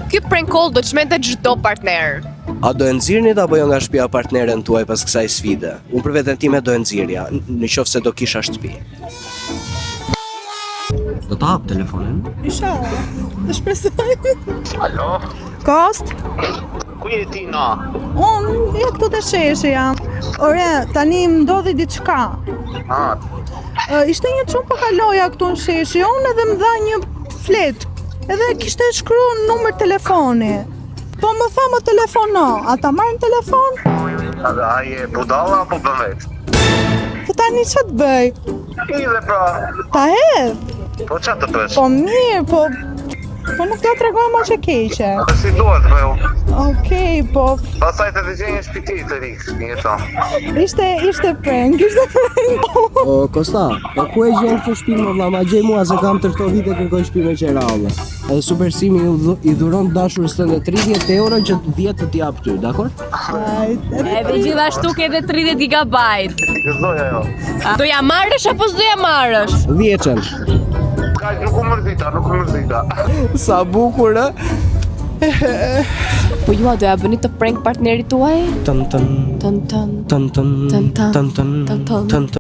Ky prank call do çmente çdo partner. A do e nxirrnit apo jo nga shtëpia partneren tuaj pas kësaj sfide? Unë për veten time do e nxirrja, në qoftë se do kisha shtëpi. Do ta hap telefonin? Inshallah. Të shpresoj. Alo? Kost? Ku je ti na? Unë jetë këtu të sheshe jam. Ore, tani më ndodhi diçka. Ishte një çun po kaloja këtu në sheshe, unë edhe më dha një flet. Edhe kishte shkruar numër telefoni. Po më tha më telefono, a ta marrën telefon? A je budalla apo bëvet? Po tani që të bëj? I dhe pra, Ta hedh? po qa të bësh? Po mirë, po nuk do t'rregoj më që keqe. Si duhet bëju? Okej, po Pasaj të të gjenjë një shpiti të rikë, një to. ishte prank. O, Kosta, po ku e gjen këtë shtëpi më vlla, ma gjej mua se kam të këto vite kërkoj shtëpi me qera vlla. Edhe Supersimi i dhuron dashurës tënde 30 euro që 10 të t'jap ty, dakor? Edhe gjithashtu ke edhe 30 GB. Ti gëzdoja jo. Do ja marrësh apo s'do ja marrësh? 10. Ka nuk u mërzita. Sa bukur, ë? Po ju a do ja bëni të prank partnerit tuaj? Tën tën Tën tën tën tën tën tën tën tën tën tën. tën tën.